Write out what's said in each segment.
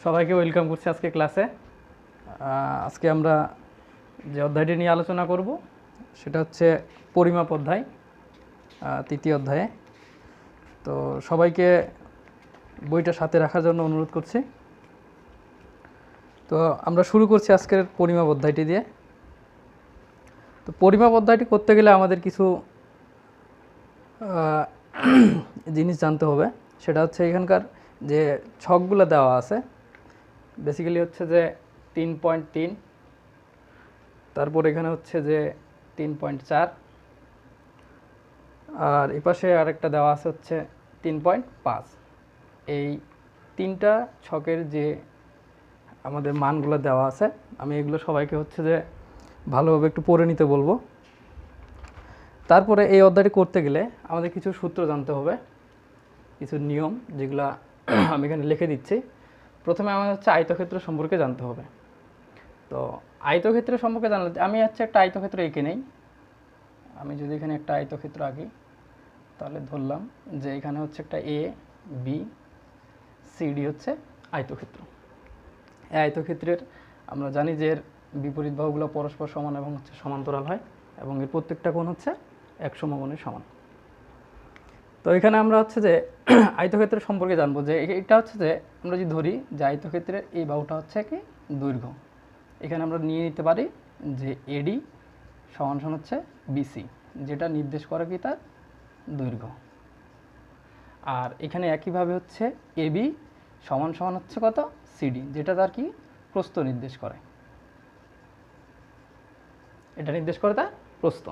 সবাইকে ওয়েলকাম করছি আজকে ক্লাসে। আজকে আমরা যে অধ্যায়টি নিয়ে আলোচনা করব সেটা হচ্ছে পরিমাপ অধ্যায়, তৃতীয় অধ্যায়ে। তো সবাইকে বইটা সাথে রাখার জন্য অনুরোধ করছি। তো আমরা শুরু করছি আজকের পরিমাপ অধ্যায়টি দিয়ে। তো পরিমাপ অধ্যায়টি করতে গেলে আমাদের কিছু জিনিস জানতে হবে। সেটা হচ্ছে এখানকার যে ছকগুলো দেওয়া আছে, বেসিক্যালি হচ্ছে যে 3.3, তারপর এখানে হচ্ছে যে 3.4, আর এই পাশে আরেকটা দেওয়া আছে হচ্ছে 3.5। এই তিনটা ছকের যে আমাদের মানগুলো দেওয়া আছে, আমি এগুলো সবাইকে হচ্ছে যে ভালোভাবে একটু পড়ে নিতে বলবো। তারপরে এই অধ্যায়টি করতে গেলে আমাদের কিছু সূত্র জানতে হবে, কিছু নিয়ম, যেগুলো আমি এখানে লিখে দিচ্ছি। প্রথমে আমাদের হচ্ছে আয়তক্ষেত্র সম্পর্কে জানতে হবে। তো আয়তক্ষেত্র সম্পর্কে জানলে আমি হচ্ছে একটা আয়তক্ষেত্র এঁকে নেই। আমি যদি এখানে একটা আয়তক্ষেত্র আঁকি, তাহলে ধরলাম যে এখানে হচ্ছে একটা এ বি সি ডি হচ্ছে আয়তক্ষেত্র। এই আয়তক্ষেত্রের আমরা জানি যে এর বিপরীত বাহুগুলো পরস্পর সমান এবং হচ্ছে সমান্তরাল হয়, এবং এর প্রত্যেকটা কোণ হচ্ছে 1 সমকোণের সমান। তো এখানে আমরা হচ্ছে যে আয়তক্ষেত্রের সম্পর্কে জানবো যে এটা হচ্ছে যে আমরা যদি ধরি যে আয়তক্ষেত্রের এই বাহুটা হচ্ছে কি দৈর্ঘ্য। এখানে আমরা নিয়ে নিতে পারি যে এডি সমান সমান হচ্ছে বিসি, যেটা নির্দেশ করে কি তার দৈর্ঘ্য। আর এখানে একইভাবে হচ্ছে এবি সমান সমান হচ্ছে কত সিডি, যেটা তার কি প্রস্থ নির্দেশ করে। এটা নির্দেশ করে তার প্রস্থ।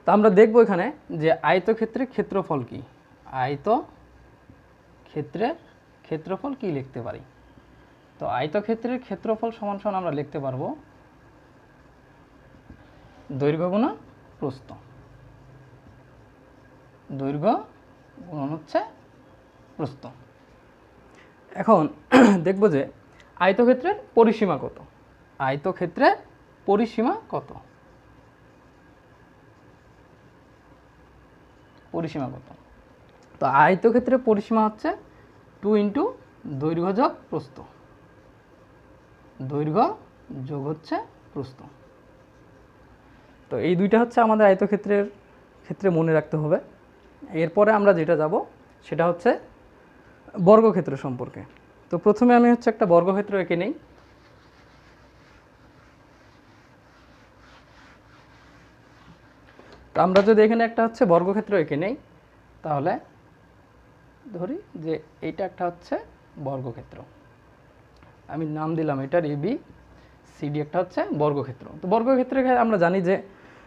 তা আমরা দেখব এখানে যে আয়তক্ষেত্রের ক্ষেত্রফল কি, আয়তক্ষেত্রের ক্ষেত্রফল কি লিখতে পারি। তো আয়তক্ষেত্রের ক্ষেত্রফল সমান সমান আমরা লিখতে পারবো দৈর্ঘ্য গুণন প্রস্থ। দৈর্ঘ্য গুণন হচ্ছে প্রস্থ। এখন দেখব যে আয়তক্ষেত্রের পরিসীমা কত। আয়তক্ষেত্রের পরিসীমা কত? পরিসীমা কত? তো আয়তক্ষেত্রের পরিসীমা হচ্ছে 2 ইন্টু দৈর্ঘ্য যোগ প্রস্থ। দৈর্ঘ্য যোগ হচ্ছে প্রস্থ। তো এই দুইটা হচ্ছে আমাদের আয়তক্ষেত্রের ক্ষেত্রে মনে রাখতে হবে। এরপরে আমরা যেটা যাব সেটা হচ্ছে বর্গক্ষেত্র সম্পর্কে। তো প্রথমে আমি হচ্ছে একটা বর্গক্ষেত্র এঁকে নেই। তো আমরা যদি এখানে একটা হচ্ছে বর্গক্ষেত্র এঁকে নেই, তাহলে ধরি যে এইটা একটা হচ্ছে বর্গক্ষেত্র। আমি নাম দিলাম এটার এবি সিডি, একটা হচ্ছে বর্গক্ষেত্র। তো বর্গক্ষেত্রে আমরা জানি যে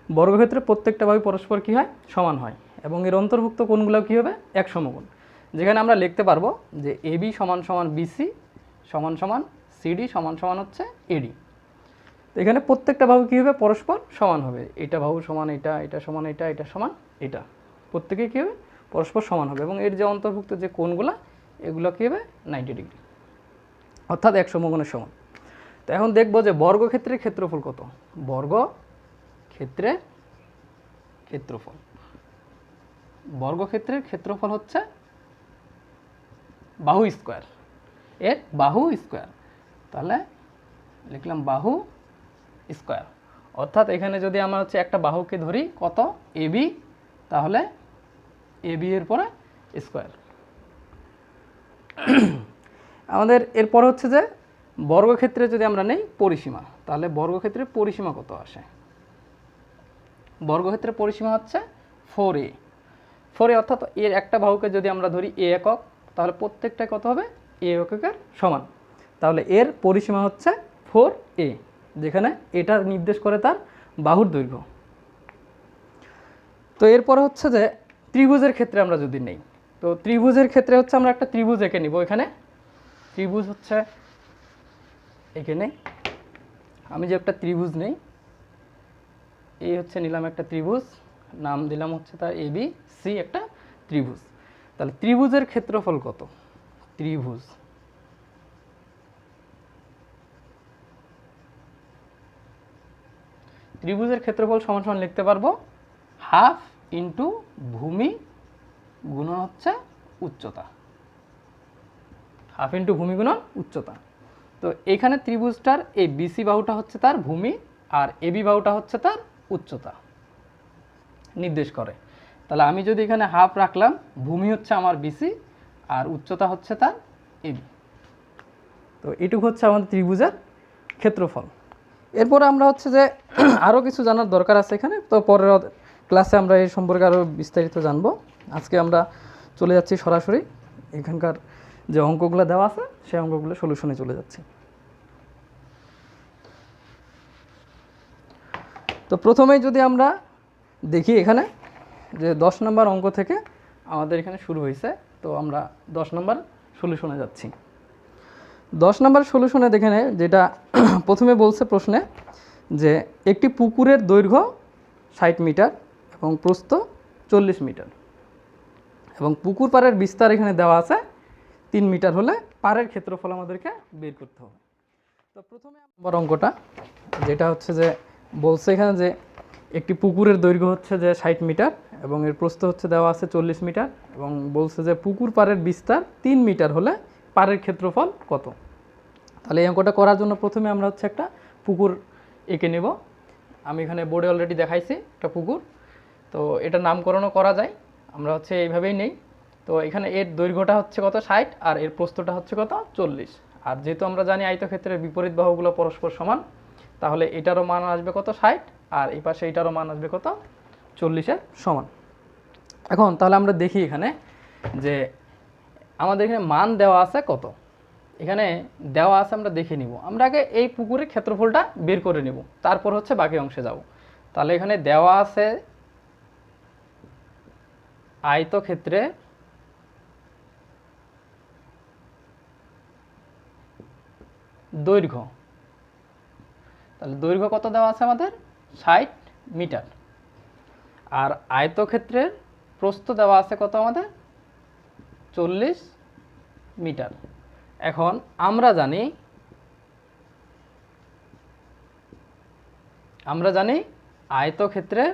বর্গক্ষেত্রে প্রত্যেকটা বাহু পরস্পর কী হয়, সমান হয়, এবং এর অন্তর্ভুক্ত কোণগুলো কী হবে, 1 সমকোণ। যেখানে আমরা লিখতে পারবো যে এবি সমান সমান বিসি সমান সমান সিডি সমান সমান হচ্ছে এডি। তো এখানে প্রত্যেকটা বাহু কী হবে, পরস্পর সমান হবে। এটা বাহু সমান এটা, এটা সমান এটা, এটা সমান এটা, প্রত্যেকে কী হবে, পরস্পর সমান হবে। এবং এর যে অন্তর্ভুক্ত যে কোণগুলো, এগুলো কী হবে, 90 ডিগ্রি, অর্থাৎ 1 সমকোণের সমান। তো এখন দেখবো যে বর্গক্ষেত্রের ক্ষেত্রফল কত। বর্গক্ষেত্রের ক্ষেত্রফল, বর্গক্ষেত্রের ক্ষেত্রফল হচ্ছে বাহু স্কোয়ার, এর বাহু স্কোয়ার। তাহলে লিখলাম বাহু স্কোয়ার, অর্থাৎ এখানে যদি আমরা হচ্ছে একটা বাহুকে ধরি কত এবি, তাহলে এবি এর পরে স্কোয়ার। আমাদের এরপর হচ্ছে যে বর্গক্ষেত্রে যদি আমরা নেই পরিসীমা, তাহলে বর্গক্ষেত্রের পরিসীমা কত আসে। বর্গক্ষেত্রের পরিসীমা হচ্ছে 4a। 4a অর্থাৎ এর একটা বাহুকে যদি আমরা ধরি এ একক, তাহলে প্রত্যেকটা কত হবে, এ এককের সমান। তাহলে এর পরিসীমা হচ্ছে 4a, যেখানে এটা নির্দেশ করে তার বাহুর দৈর্ঘ্য। তো এরপরে হচ্ছে যে ত্রিভুজের ক্ষেত্রে আমরা যদি নেই, তো ত্রিভুজের ক্ষেত্রে হচ্ছে আমরা একটা ত্রিভুজ এঁকে নিব। এখানে ত্রিভুজ হচ্ছে এখানে আমি যে একটা ত্রিভুজ নেই, এই হচ্ছে নিলাম একটা ত্রিভুজ, নাম দিলাম হচ্ছে তার এবি সি, একটা ত্রিভুজ। তাহলে ত্রিভুজের ক্ষেত্রফল কত। ত্রিভুজ, ত্রিভুজের ক্ষেত্রফল সমান সমান লিখতে পারবো হাফ ইন্টু ভূমি গুণন হচ্ছে উচ্চতা। হাফ ইন্টু ভূমি গুণন উচ্চতা। তো এইখানে ত্রিভুজটার এই বিসি বাহুটা হচ্ছে তার ভূমি আর এবি বাহুটা হচ্ছে তার উচ্চতা নির্দেশ করে। তাহলে আমি যদি এখানে হাফ রাখলাম, ভূমি হচ্ছে আমার বিসি আর উচ্চতা হচ্ছে তার এবি। তো এটুকু হচ্ছে আমাদের ত্রিভুজের ক্ষেত্রফল। এরপরে আমরা হচ্ছে যে আরও কিছু জানার দরকার আছে এখানে, তো পরের ক্লাসে আমরা এই সম্পর্কে আরও বিস্তারিত জানবো। আজকে আমরা চলে যাচ্ছি সরাসরি এখানকার যে অঙ্কগুলো দেওয়া আছে সেই অঙ্কগুলো সলিউশনে চলে যাচ্ছি। তো প্রথমেই যদি আমরা দেখি এখানে যে 10 নম্বর অঙ্ক থেকে আমাদের এখানে শুরু হয়েছে, তো আমরা 10 নম্বর সলিউশনে যাচ্ছি। 10 নম্বর সলিউশনে দেখে যেটা প্রথমে বলছে প্রশ্নে যে একটি পুকুরের দৈর্ঘ্য 60 মিটার এবং প্রস্থ 40 মিটার এবং পুকুর পাড়ের বিস্তার এখানে দেওয়া আছে 3 মিটার হলে পাড়ের ক্ষেত্রফল আমাদেরকে বের করতে হবে। তো প্রথমে নম্বর অঙ্কটা যেটা হচ্ছে যে বলছে এখানে যে একটি পুকুরের দৈর্ঘ্য হচ্ছে যে 60 মিটার এবং এর প্রস্থ হচ্ছে দেওয়া আছে 40 মিটার এবং বলছে যে পুকুর পাড়ের বিস্তার 3 মিটার হলে পাড়ের ক্ষেত্রফল কত। তাহলে এই অঙ্কটা করার জন্য প্রথমে আমরা হচ্ছে একটা পুকুর এঁকে নেব। আমি এখানে বোর্ডে অলরেডি দেখাইছি একটা পুকুর, তো এটা নামকরণও করা যায়, আমরা হচ্ছে এইভাবেই নেই। তো এখানে এর দৈর্ঘ্যটা হচ্ছে কত 60 আর এর প্রস্থটা হচ্ছে কত 40। আর যেহেতু আমরা জানি আয়তক্ষেত্রের বিপরীত বাহুগুলো পরস্পর সমান, তাহলে এটারও মান আসবে কত 60 আর এই পাশে এটারও মান আসবে কত 40-এর সমান। এখন তাহলে আমরা দেখি এখানে যে আমাদের এখানে মান দেওয়া আছে কত, এখানে দেওয়া আছে আমরা দেখে নিব। আমরা আগে এই পুকুরের ক্ষেত্রফলটা বের করে নিব, তারপর হচ্ছে বাকি অংশে যাব। তাহলে এখানে দেওয়া আছে আয়তক্ষেত্রে দৈর্ঘ্য, তাহলে দৈর্ঘ্য কত দেওয়া আছে আমাদের 60 মিটার আর আয়তক্ষেত্রের প্রস্থ দেওয়া আছে কত আমাদের 40 মিটার। এখন আমরা জানি আয়তক্ষেত্রের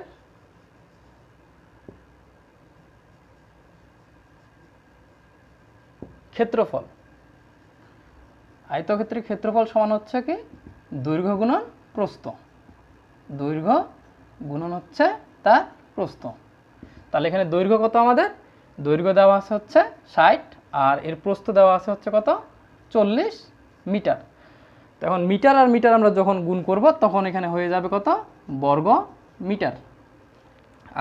ক্ষেত্রফল, আয়তক্ষেত্রের ক্ষেত্রফল সমান হচ্ছে কি দৈর্ঘ্য গুণন প্রস্থ, দৈর্ঘ্য গুণন হচ্ছে তার প্রস্থ। তাহলে এখানে দৈর্ঘ্য কত আমাদের, দৈর্ঘ্য দেওয়া আছে হচ্ছে 60 আর এর প্রস্থ দেওয়া আছে হচ্ছে কত 40 মিটার। তখন মিটার আর মিটার আমরা যখন গুণ করব তখন এখানে হয়ে যাবে কত বর্গ মিটার।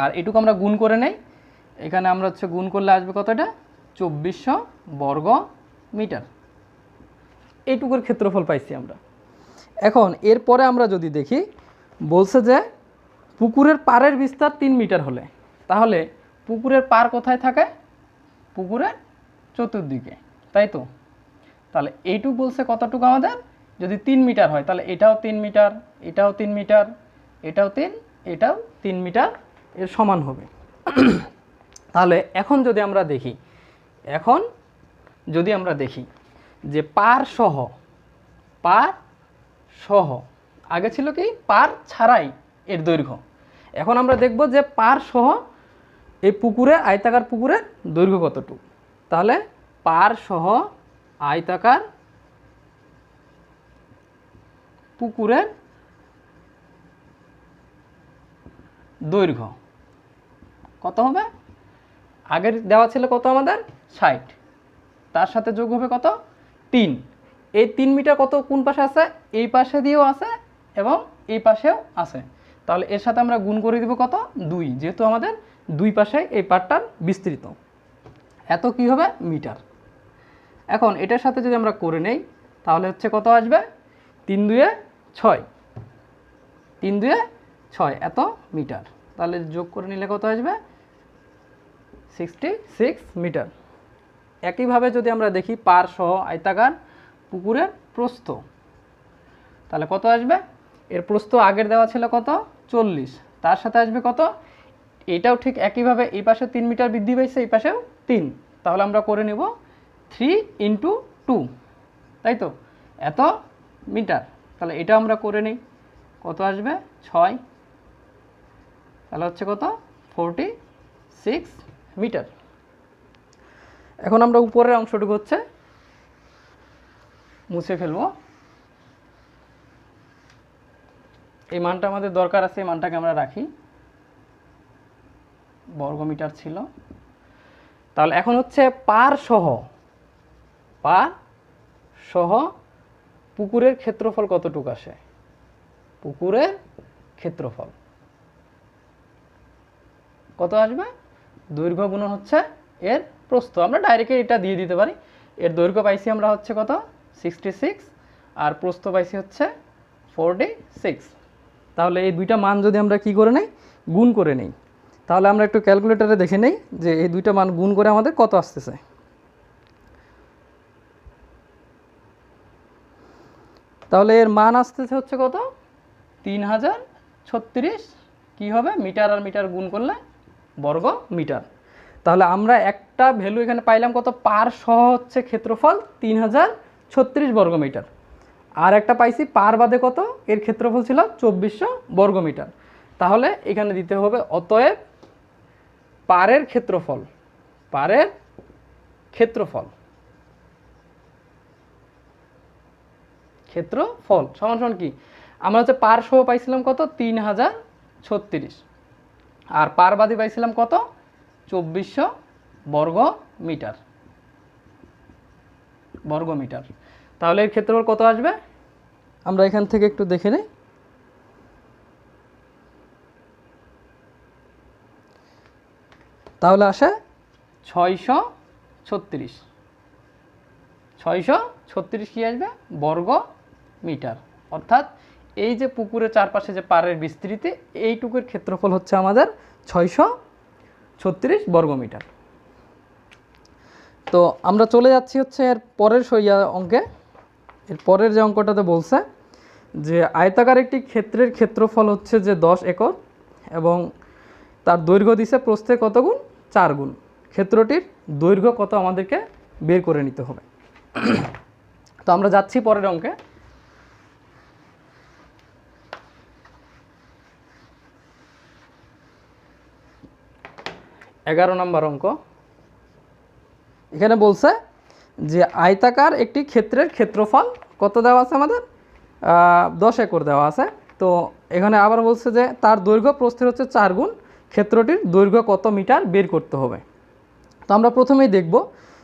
আর এটুকু আমরা গুণ করে নেই, এখানে আমরা হচ্ছে গুণ করলে আসবে কত, এটা 2400 বর্গ মিটার। এইটুকুর ক্ষেত্রফল পাইছি আমরা। এখন এরপরে আমরা যদি দেখি বলছে যে পুকুরের পাড়ের বিস্তার 3 মিটার হলে, তাহলে পুকুরের পাড় কোথায় থাকে, পুকুরের চতুর্দিকে, তাই তো। তাহলে এইটুকু বলছে কতটুকু আমাদের, যদি 3 মিটার হয় তাহলে এটাও 3 মিটার, এটাও 3 মিটার, এটাও 3, এটাও 3 মিটার এর সমান হবে। তাহলে এখন যদি আমরা দেখি যে পাড় সহ আগে ছিল কি পাড় ছাড়াই এর দৈর্ঘ্য, এখন আমরা দেখব যে পাড় সহ এই পুকুরে আয়তাকার পুকুরের দৈর্ঘ্য কতটুকু। তাহলে পাড় সহ আয়তাকার পুকুরের দৈর্ঘ্য কত হবে, আগের দেওয়া ছিল কত আমাদের 60, তার সাথে যোগ হবে কত 3, এই 3 মিটার কত কোন পাশে আছে, এই পাশে দিয়েও আছে এবং এই পাশেও আছে, তাহলে এর সাথে আমরা গুণ করে দিব কত 2, যেহেতু আমাদের দুই পাশে এই পার্টটার বিস্তৃত, এত কি হবে মিটার। এখন এটার সাথে যদি আমরা করে নেই তাহলে হচ্ছে কত আসবে 3 2 6, 3 2 6 এত মিটার। তাহলে যোগ করে নিলে কত আসবে 66 মিটার। একইভাবে যদি আমরা দেখি পাড় সহ আয়তাকার পুকুরের প্রস্থ, তাহলে কত আসবে, এর প্রস্থ আগের দেওয়া ছিল কত 40, তার সাথে আসবে কত, এটাও ঠিক একইভাবে এই পাশে 3 মিটার বৃদ্ধি পাইছে, এই পাশেও 3, তাহলে আমরা করে নেব 3 × 2, তাই তো এত মিটার। তাহলে এটা আমরা করে নিই কত আসবে 6, তাহলে হচ্ছে কত 46 মিটার। এখন আমরা উপরের অংশটুকু হচ্ছে মুছে ফেলবো। এই মানটা আমাদের দরকার আছে, এই মানটাকে আমরা রাখি, বর্গমিটার ছিল। তাহলে এখন হচ্ছে পার সহ পুকুরের ক্ষেত্রফল কতটুকু আসে। পুকুরের ক্ষেত্রফল কত আসবে, দৈর্ঘ্য গুণন হচ্ছে এর প্রস্থ। আমরা ডাইরেক্ট এটা দিয়ে দিতে পারি। এর দৈর্ঘ্য পাইছি আমরা হচ্ছে কত 66 আর প্রস্থ পাইছি হচ্ছে 46। তাহলে এই দুইটা মান যদি আমরা কি করে নেই, গুণ করে নেই, তাহলে আমরা একটু ক্যালকুলেটরে দেখে নেই যে এই দুইটা মান গুণ করে আমাদের কত আসতেছে। তাহলে এর মান আসতেছে হচ্ছে কত 3036। কি হবে, মিটার আর মিটার গুণ করলে বর্গ মিটার। তাহলে আমরা একটা ভ্যালু এখানে পাইলাম কত, পার সহ হচ্ছে ক্ষেত্রফল 3036 বর্গমিটার, আর একটা পাইছি পার বাদে কত, এর ক্ষেত্রফল ছিল 2400 বর্গমিটার। তাহলে এখানে দিতে হবে অতএব পারের ক্ষেত্রফল সমান সমান কি, আমরা হচ্ছে পার সহ পাইছিলাম কত 3036 আর পার বাদে পাইছিলাম কত 2400 বর্গমিটার। তাহলে এর ক্ষেত্রফল কত আসবে, আমরা এখান থেকে একটু দেখে নিই। তাহলে আসে 636 কি আসবে, বর্গ মিটার। অর্থাৎ এই যে পুকুরের চারপাশে যে পাড়ের বিস্তৃতি, এইটুকুর ক্ষেত্রফল হচ্ছে আমাদের 636 বর্গমিটার। তো আমরা চলে যাচ্ছি হচ্ছে এর পরের অঙ্কে। এর পরের যে অঙ্কটাতে বলছে যে আয়তাকার একটি ক্ষেত্রের ক্ষেত্রফল হচ্ছে যে 10 একর এবং তার দৈর্ঘ্য দিছে প্রস্থে কত গুণ, 4 গুণ। ক্ষেত্রটির দৈর্ঘ্য কত আমাদেরকে বের করে নিতে হবে। তো আমরা যাচ্ছি পরের অঙ্কে। এগারো নম্বর অঙ্ক। এখানে বলছে যে আয়তাকার একটি ক্ষেত্রের ক্ষেত্রফল কত দেওয়া আছে আমাদের, 10 একর দেওয়া আছে। তো এখানে আবার বলছে যে তার দৈর্ঘ্য প্রস্থের হচ্ছে 4 গুণ, ক্ষেত্রটির দৈর্ঘ্য কত মিটার বের করতে হবে। তো আমরা প্রথমেই দেখব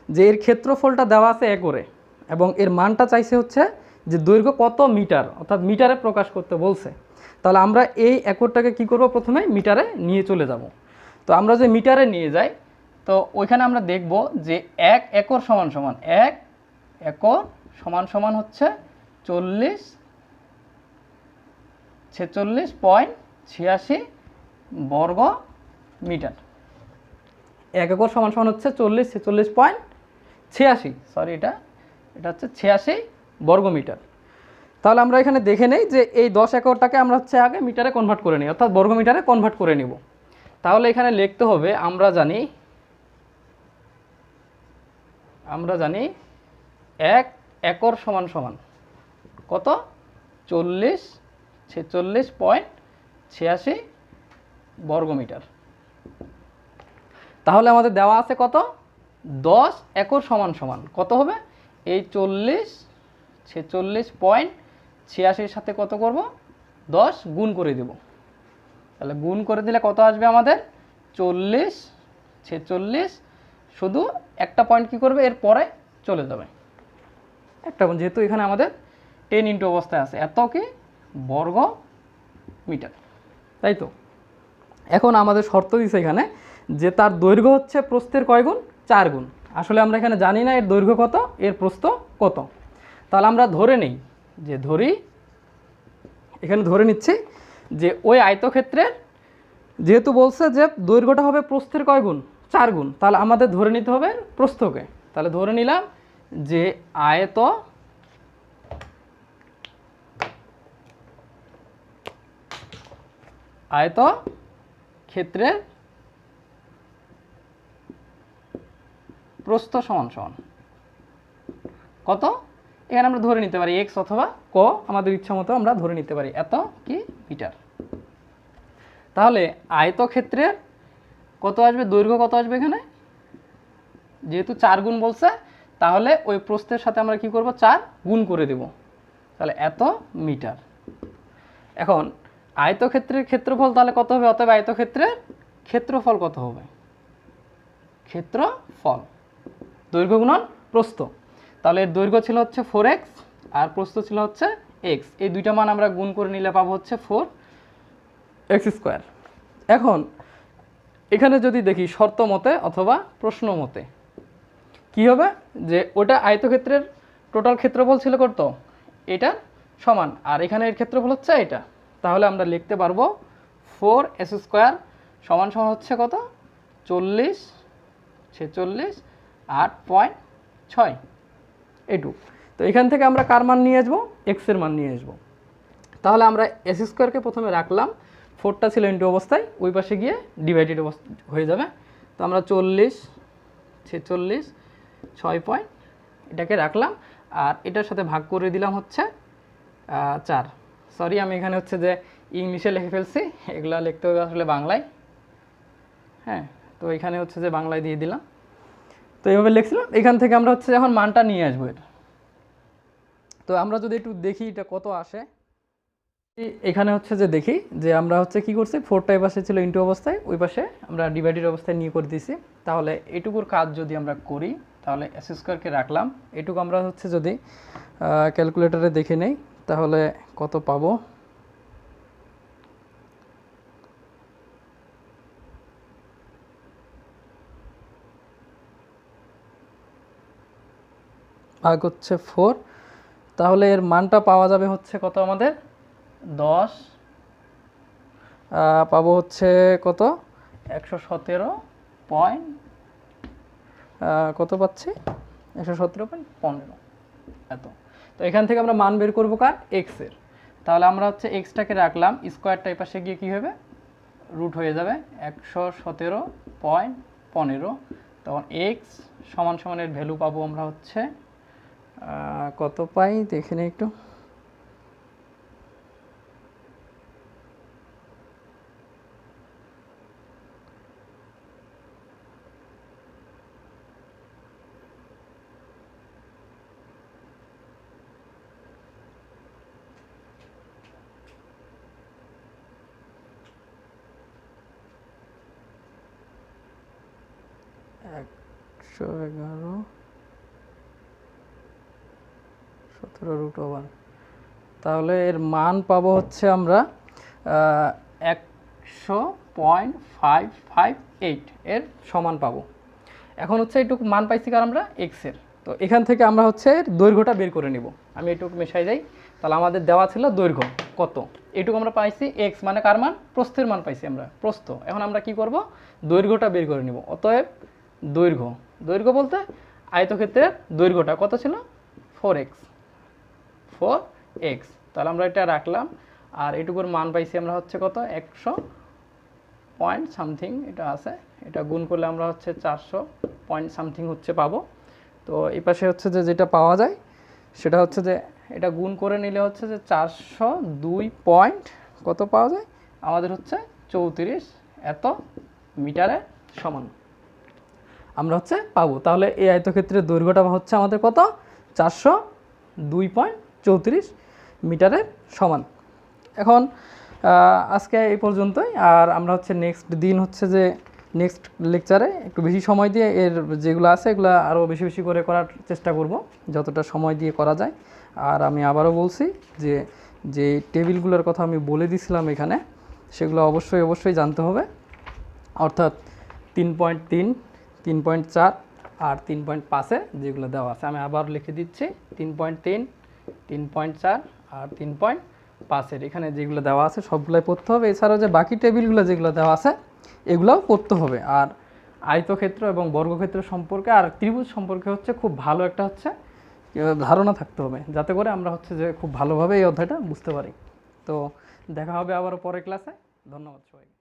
যে এর ক্ষেত্রফলটা দেওয়া আছে একরে এবং এর মানটা চাইছে হচ্ছে যে দৈর্ঘ্য কত মিটার, অর্থাৎ মিটারে প্রকাশ করতে বলছে। তাহলে আমরা এই একরটাকে কি করব, প্রথমে মিটারে নিয়ে চলে যাব। তো আমরা যে মিটারে নিয়ে যাই, তো ওইখানে আমরা দেখব যে 1 একর সমান সমান 1 একর সমান সমান হচ্ছে 46.86 বর্গ মিটার। 1 একর সমান সমান হচ্ছে 46.86, সরি এটা হচ্ছে 86 বর্গ মিটার। তাহলে আমরা এখানে দেখে নেই যে এই 10 একরটাকে আমরা হচ্ছে আগে মিটারে কনভার্ট করে নিই, অর্থাৎ বর্গ মিটারে কনভার্ট করে নিব। তাহলে এখানে লিখতে হবে, আমরা জানি 1 একর সমান সমান কত, 46.86 বর্গমিটার। তাহলে আমাদের দেওয়া আছে কত, 10 একর সমান সমান কত হবে, এই 46.86 সাথে কত করব, 10 গুণ করে দেব। তাহলে গুণ করে দিলে কত আসবে আমাদের 46 শুধু একটা পয়েন্ট কি করবে, এর পরে চলে যাবে একটা, যেহেতু এখানে আমাদের 10 ইন্টু অবস্থায় আছে, এত কি বর্গ মিটার, তাই তো। এখন আমাদের শর্ত দিছে এখানে যে তার দৈর্ঘ্য হচ্ছে প্রস্থের কয় গুণ, 4 গুণ। আসলে আমরা এখানে জানি না এর দৈর্ঘ্য কত, এর প্রস্থ কত। তাহলে আমরা ধরে নেই যে এখানে ধরে নিচ্ছি যে ওই আয়তক্ষেত্রের যেহেতু বলছে যে দৈর্ঘ্যটা হবে প্রস্থের কয় গুণ, 4 গুণ, তাহলে আমাদের ধরে নিতে হবে প্রস্থকে। তাহলে ধরে নিলাম যে আয়তক্ষেত্রের প্রস্থ সমান সমান কত, এখানে আমরা ধরে নিতে পারি এক্স অথবা ক, আমাদের ইচ্ছা মতো আমরা ধরে নিতে পারি এত কি মিটার। তাহলে আয়তক্ষেত্রের কত আসবে, দৈর্ঘ্য কত আসবে, এখানে যেহেতু 4 গুণ বলছে তাহলে ওই প্রস্থের সাথে আমরা কি করব 4 গুণ করে দেব, তাহলে এত মিটার। এখন আয়তক্ষেত্রের ক্ষেত্রফল তাহলে কত হবে? অতএব আয়তক্ষেত্রের ক্ষেত্রফল কত হবে? ক্ষেত্রফল দৈর্ঘ্য গুণন প্রস্থ। তাহলে এর দৈর্ঘ্য ছিল হচ্ছে 4x আর প্রস্থ ছিল হচ্ছে x, এই দুইটা মান আমরা গুণ করে নিলে পাবো হচ্ছে 4x²। এখন এখানে যদি দেখি শর্ত মতে অথবা প্রশ্ন মতে কি হবে, যে ওটা আয়তক্ষেত্রের টোটাল ক্ষেত্রফল ছিল কত? এটা সমান, আর এখানে এর ক্ষেত্রফল হচ্ছে এটা। তাহলে আমরা লিখতে পারবো 4s² সমান সমান হচ্ছে কত? 40 46 8.6 এইটুক। তো এখান থেকে আমরা কার মান নিয়ে আসবো? এক্স এর মান নিয়ে আসবো। তাহলে আমরা s² প্রথমে রাখলাম, 4টা ছিল ইনটু অবস্থায়, ওই পাশে গিয়ে ডিভাইডেড হয়ে যাবে। তো আমরা 40 46 6 এটাকে রাখলাম, আর এটার সাথে ভাগ করে দিলাম হচ্ছে 4। সরি, আমি এখানে হচ্ছে যে ইংলিশে লিখে ফেলছি, এগুলা লিখতে হবে আসলে বাংলায়। হ্যাঁ, তো এখানে হচ্ছে যে বাংলায় দিয়ে দিলাম। তো এইভাবে লিখছিলাম। এখান থেকে আমরা হচ্ছে এখন মানটা নিয়ে আসবো এটা। তো আমরা যদি একটু দেখি এটা কত আসে, এখানে হচ্ছে যে দেখি যে আমরা হচ্ছে কি করছি, 4টা এই পাশে ছিল ইনটু অবস্থায়, ওই পাশে আমরা ডিভাইডেড অবস্থায় নিয়ে করে দিয়েছি। তাহলে এটুকুর কাজ যদি আমরা করি, তাহলে s² রাখলাম, এটুকু আমরা হচ্ছে যদি ক্যালকুলেটরে দেখে নেই তাহলে কত পাবো। ভাগ হচ্ছে 4, তাহলে এর মানটা পাওয়া যাবে হচ্ছে কত? আমাদের 10 পাবো হচ্ছে কত? 117 পয়েন্ট কত পাচ্ছি? 117.15 এত। তো এখান থেকে আমরা মান বের করবো কার? এক্স এর। তাহলে আমরা হচ্ছে এক্সটাকে রাখলাম, স্কোয়ারটা এই পাশে গিয়ে কী হবে? রুট হয়ে যাবে 117.15। তখন এক্স সমান সমানের ভ্যালু পাবো আমরা হচ্ছে কত পাই দেখে নিই একটু। একশো 11 17√1। তাহলে এর মান পাবো হচ্ছে আমরা 100.558 এর সমান পাবো। এখন হচ্ছে এইটুকু মান পাইছি কার? আমরা এক্সের। তো এখান থেকে আমরা হচ্ছে দৈর্ঘ্যটা বের করে নিব। আমি এইটুকু মেশাই যাই। তাহলে আমাদের দেওয়া ছিল দৈর্ঘ্য কত, এইটুকু আমরা পাইছি এক্স, মানে কার মান? প্রস্থের মান পাইছি আমরা, প্রস্থ। এখন আমরা কি করব? দৈর্ঘ্যটা বের করে নিব। অতএব দৈর্ঘ্য বলতে আয়তক্ষেত্রের দৈর্ঘ্যটা কত ছিল? 4x। তাহলে আমরা এটা রাখলাম, আর এটুকুর মান পাইছি আমরা হচ্ছে কত? 100 পয়েন্ট সামথিং এটা আছে, এটা গুণ করলে আমরা হচ্ছে 400 পয়েন্ট সামথিং হচ্ছে পাবো। তো এই পাশে হচ্ছে যে যেটা পাওয়া যায় সেটা হচ্ছে যে এটা গুণ করে নিলে হচ্ছে যে 402 পয়েন্ট কত পাওয়া যায় আমাদের হচ্ছে 34 এত মিটারের সমান আমরা হচ্ছে পাবো। তাহলে এই আয়তক্ষেত্রের দৈর্ঘ্যটা হচ্ছে আমাদের কত? 402.34 মিটারের সমান। এখন আজকে এই পর্যন্তই, আর আমরা হচ্ছে নেক্সট দিন হচ্ছে যে নেক্সট লেকচারে একটু বেশি সময় দিয়ে এর যেগুলো আছে এগুলো আরও বেশি বেশি করে করার চেষ্টা করব, যতটা সময় দিয়ে করা যায়। আর আমি আবারও বলছি যে যে টেবিলগুলোর কথা আমি বলে দিছিলাম এখানে, সেগুলো অবশ্যই জানতে হবে। অর্থাৎ 3.3, 3.4 আর 3.5-এ যেগুলো দেওয়া আছে, আমি আবার লিখে দিচ্ছি। 3.3, 3.4 আর 3.5-এর এখানে যেগুলো দেওয়া আছে সবগুলোই পড়তে হবে। এছাড়াও যে বাকি টেবিলগুলো যেগুলো দেওয়া আছে এগুলোও পড়তে হবে। আর আয়তক্ষেত্র এবং বর্গক্ষেত্র সম্পর্কে আর ত্রিভুজ সম্পর্কে হচ্ছে খুব ভালো একটা হচ্ছে ধারণা থাকতে হবে, যাতে করে আমরা হচ্ছে যে খুব ভালোভাবে এই অধ্যায়টা বুঝতে পারি। তো দেখা হবে আবারও পরের ক্লাসে। ধন্যবাদ সবাইকে।